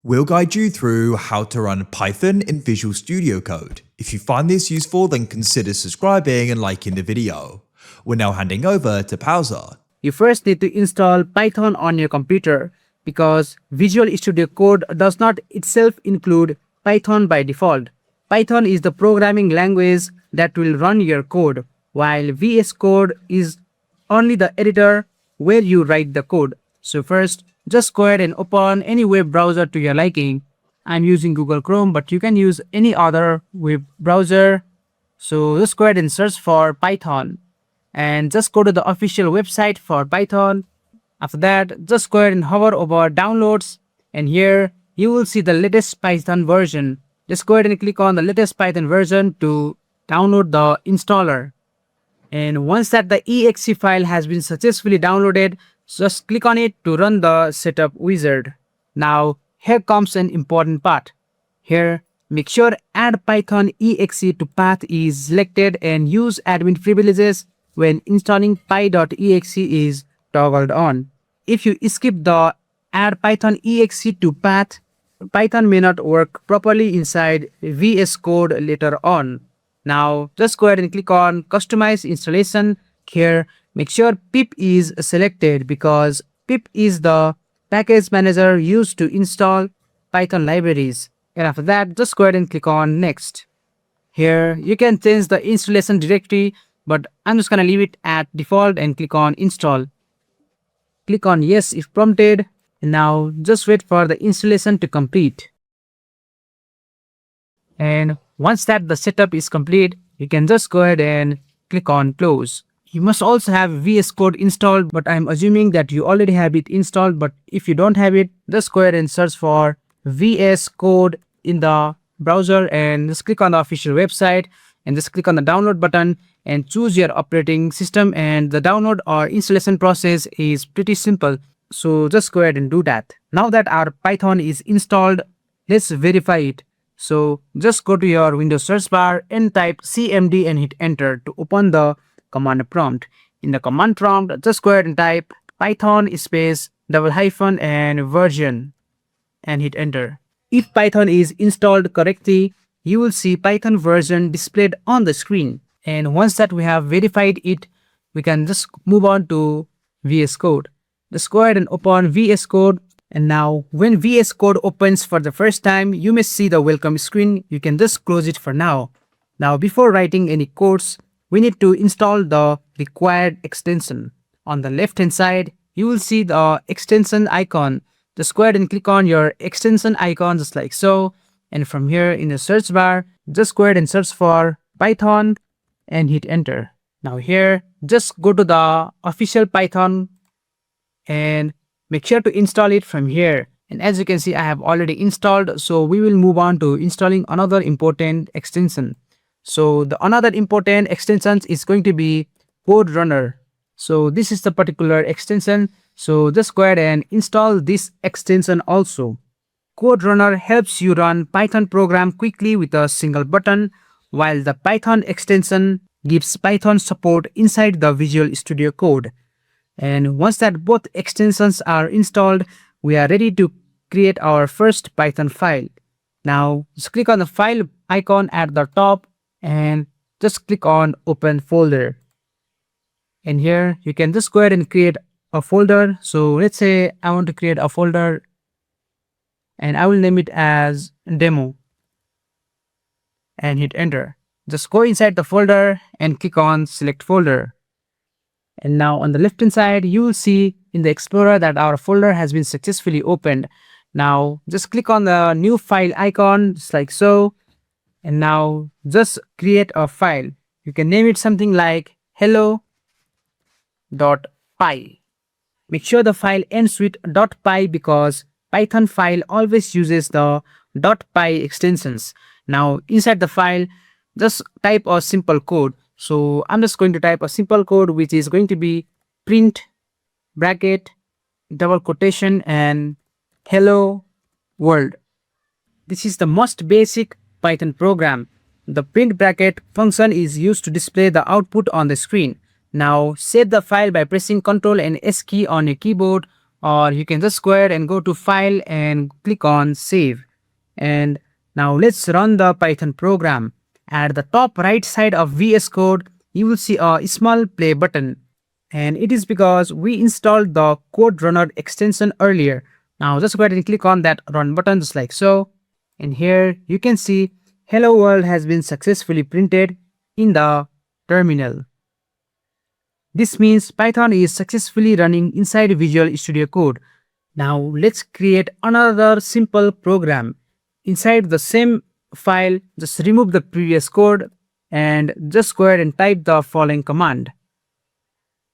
We'll guide you through how to run Python in Visual Studio Code. If you find this useful, then consider subscribing and liking the video. We're now handing over to Pauser. You first need to install Python on your computer because Visual Studio Code does not itself include Python by default. Python is the programming language that will run your code, while VS Code is only the editor where you write the code. So first, just go ahead and open any web browser to your liking. I'm using Google Chrome, but you can use any other web browser. So just go ahead and search for Python and just go to the official website for Python. After that, just go ahead and hover over downloads, and here you will see the latest Python version. Just go ahead and click on the latest Python version to download the installer. And once that the exe file has been successfully downloaded, just click on it to run the setup wizard. Now here comes an important part. Here, make sure add Python exe to path is selected and use admin privileges when installing py.exe is toggled on. If you skip the add Python exe to path, Python may not work properly inside VS Code later on. Now just go ahead and click on customize installation. Here, make sure pip is selected because pip is the package manager used to install Python libraries. And after that, just go ahead and click on next. Here you can change the installation directory, but I'm just gonna leave it at default and click on install. Click on yes if prompted, and now just wait for the installation to complete. And once that the setup is complete, you can just go ahead and click on close. You must also have VS Code installed, but I'm assuming that you already have it installed. But if you don't have it, just go ahead and search for VS Code in the browser and just click on the official website and just click on the download button and choose your operating system, and the download or installation process is pretty simple. So just go ahead and do that. Now that our Python is installed, let's verify it. So just go to your Windows search bar and type cmd and hit enter to open the command prompt. In the command prompt, just go ahead and type python space _ and version and hit enter. If Python is installed correctly, you will see Python version displayed on the screen. And once that we have verified it, we can just move on to VS Code. Just go ahead and open VS Code. And now when VS Code opens for the first time, you may see the welcome screen. You can just close it for now. Now before writing any codes, we need to install the required extension. On the left hand side, you will see the extension icon. Just go ahead and click on your extension icon just like so. And from here in the search bar, just go ahead and search for Python and hit enter. Now here, just go to the official Python and make sure to install it from here. And as you can see, I have already installed. So we will move on to installing another important extension. So the another important extension is going to be Code Runner. So this is the particular extension. So just go ahead and install this extension also. Code Runner helps you run Python program quickly with a single button, while the Python extension gives Python support inside the Visual Studio Code. And once that both extensions are installed, we are ready to create our first Python file. Now just click on the file icon at the top and just click on open folder. And here you can just go ahead and create a folder. So let's say I want to create a folder and I will name it as demo and hit enter. Just go inside the folder and click on select folder. And now on the left hand side, you will see in the Explorer that our folder has been successfully opened. Now just click on the new file icon just like so. And now just create a file. You can name it something like hello.py. Make sure the file ends with .py because Python file always uses the .py extensions. Now inside the file, just type a simple code. So I'm just going to type a simple code which is going to be print bracket double quotation and hello world. This is the most basic Python program. The print bracket function is used to display the output on the screen. Now save the file by pressing Ctrl and S key on your keyboard or you can just go ahead and go to File and click on Save. And now let's run the Python program. At the top right side of VS Code, you will see a small play button. And it is because we installed the Code Runner extension earlier. Now just go ahead and click on that run button just like so. And here you can see Hello World has been successfully printed in the terminal. This means Python is successfully running inside Visual Studio Code. Now let's create another simple program. Inside the same file, just remove the previous code and just go ahead and type the following command.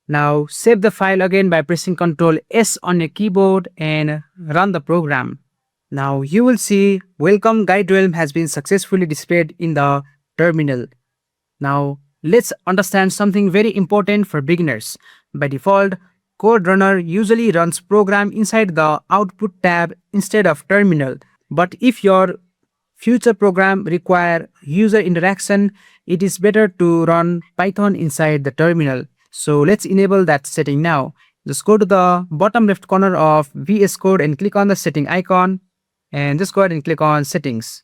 Now save the file again by pressing Ctrl S on your keyboard and run the program. Now you will see Welcome GuideRealm has been successfully displayed in the terminal. Now let's understand something very important for beginners. By default, Code Runner usually runs program inside the Output tab instead of terminal. But if your future program require user interaction, it is better to run Python inside the terminal. So let's enable that setting now. Just go to the bottom left corner of VS Code and click on the setting icon and just go ahead and click on settings.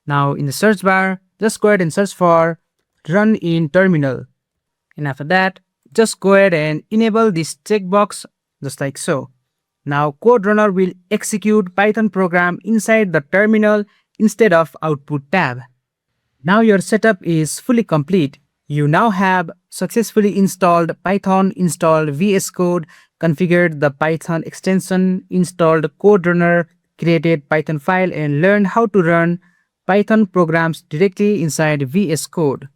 Now in the search bar, just go ahead and search for Run in Terminal. And after that, just go ahead and enable this checkbox just like so. Now Code Runner will execute Python program inside the terminal instead of Output tab. Now your setup is fully complete. You now have successfully installed Python, installed VS Code, configured the Python extension, installed Code Runner, created Python file and learned how to run Python programs directly inside VS Code.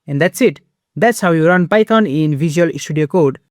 And that's it. That's how you run Python in Visual Studio Code.